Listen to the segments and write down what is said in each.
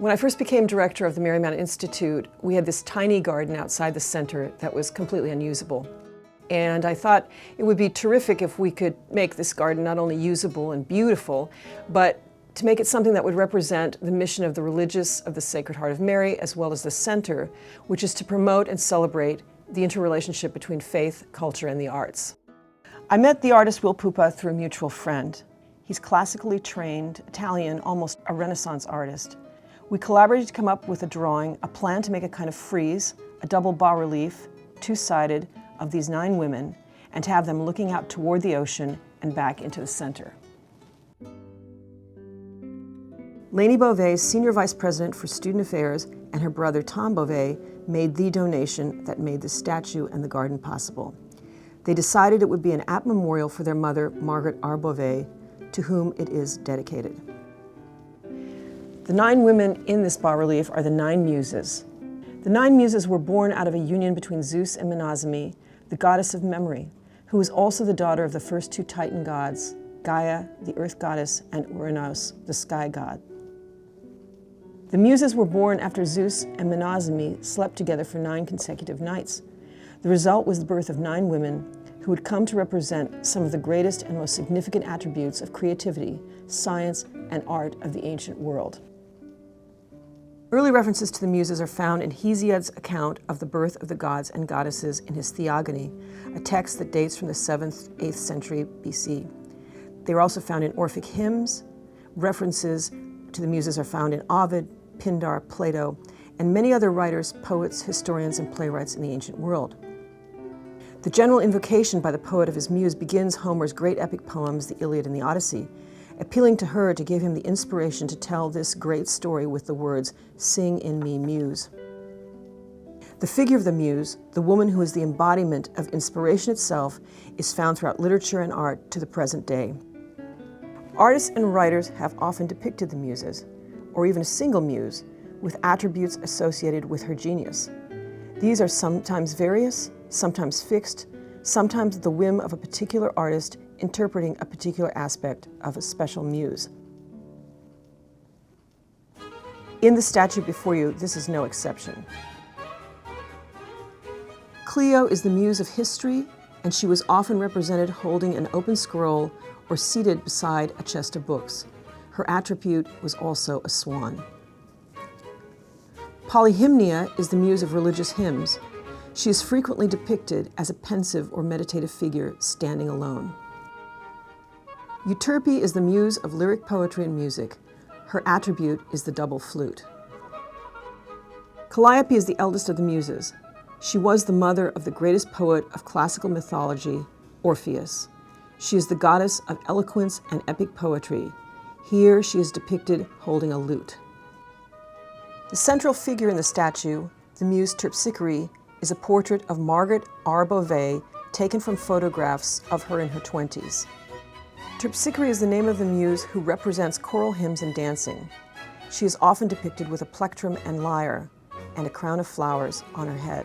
When I first became director of the Marymount Institute, we had this tiny garden outside the center that was completely unusable. And I thought it would be terrific if we could make this garden not only usable and beautiful, but to make it something that would represent the mission of the Religious of the Sacred Heart of Mary, as well as the center, which is to promote and celebrate the interrelationship between faith, culture, and the arts. I met the artist Will Pupa through a mutual friend. He's classically trained, Italian, almost a Renaissance artist. We collaborated to come up with a drawing, a plan to make a kind of frieze, a double bas-relief, two-sided, of these 9 women, and to have them looking out toward the ocean and back into the center. Lainey Beauvais, Senior Vice President for Student Affairs, and her brother Tom Beauvais made the donation that made the statue and the garden possible. They decided it would be an apt memorial for their mother, Margaret R. Beauvais, to whom it is dedicated. The 9 women in this bas-relief are the 9 muses. The 9 muses were born out of a union between Zeus and Menazemi, the goddess of memory, who was also the daughter of the first 2 Titan gods, Gaia, the earth goddess, and Uranos, the sky god. The muses were born after Zeus and Menazemi slept together for 9 consecutive nights. The result was the birth of 9 women who would come to represent some of the greatest and most significant attributes of creativity, science, and art of the ancient world. Early references to the muses are found in Hesiod's account of the birth of the gods and goddesses in his Theogony, a text that dates from the 7th, 8th century BC. They are also found in Orphic hymns. References to the muses are found in Ovid, Pindar, Plato, and many other writers, poets, historians, and playwrights in the ancient world. The general invocation by the poet of his muse begins Homer's great epic poems, the Iliad and the Odyssey, appealing to her to give him the inspiration to tell this great story with the words, "Sing in me, muse." The figure of the muse, the woman who is the embodiment of inspiration itself, is found throughout literature and art to the present day. Artists and writers have often depicted the muses, or even a single muse, with attributes associated with her genius. These are sometimes various, sometimes fixed, sometimes at the whim of a particular artist interpreting a particular aspect of a special muse. In the statue before you, this is no exception. Clio is the muse of history, and she was often represented holding an open scroll or seated beside a chest of books. Her attribute was also a swan. Polyhymnia is the muse of religious hymns. She is frequently depicted as a pensive or meditative figure standing alone. Euterpe is the muse of lyric poetry and music. Her attribute is the double flute. Calliope is the eldest of the muses. She was the mother of the greatest poet of classical mythology, Orpheus. She is the goddess of eloquence and epic poetry. Here she is depicted holding a lute. The central figure in the statue, the muse Terpsichore, is a portrait of Margaret R. Beauvais taken from photographs of her in her 20s. Terpsichore is the name of the muse who represents choral hymns and dancing. She is often depicted with a plectrum and lyre and a crown of flowers on her head.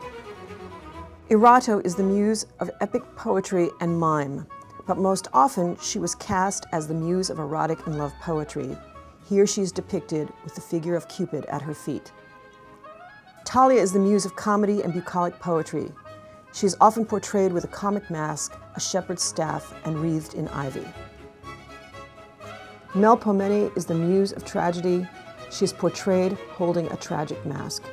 Erato is the muse of epic poetry and mime, but most often she was cast as the muse of erotic and love poetry. Here she is depicted with the figure of Cupid at her feet. Talia is the muse of comedy and bucolic poetry. She is often portrayed with a comic mask, a shepherd's staff, and wreathed in ivy. Melpomene is the muse of tragedy. She is portrayed holding a tragic mask.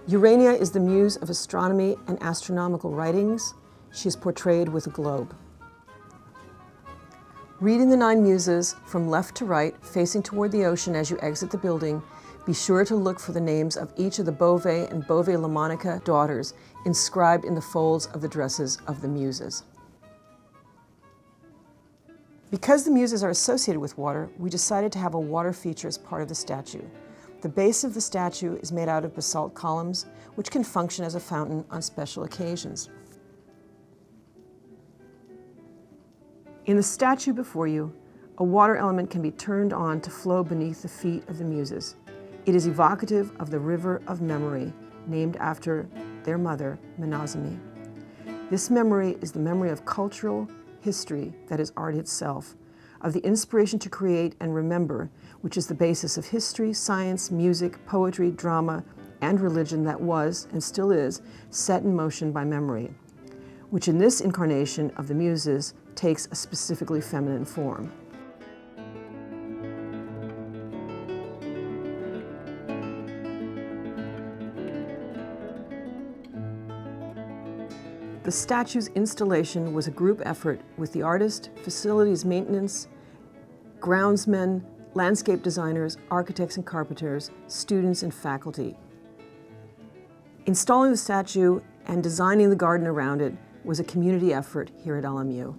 Urania is the muse of astronomy and astronomical writings. She is portrayed with a globe. Reading the 9 muses from left to right, facing toward the ocean as you exit the building, be sure to look for the names of each of the Beauvais and Beauvais-Lamonica daughters inscribed in the folds of the dresses of the muses. Because the muses are associated with water, we decided to have a water feature as part of the statue. The base of the statue is made out of basalt columns, which can function as a fountain on special occasions. In the statue before you, a water element can be turned on to flow beneath the feet of the muses. It is evocative of the river of memory, named after their mother, Menazemi. This memory is the memory of cultural history that is art itself, of the inspiration to create and remember, which is the basis of history, science, music, poetry, drama, and religion that was, and still is, set in motion by memory, which in this incarnation of the Muses takes a specifically feminine form. The statue's installation was a group effort with the artist, facilities maintenance, groundsmen, landscape designers, architects and carpenters, students and faculty. Installing the statue and designing the garden around it was a community effort here at LMU.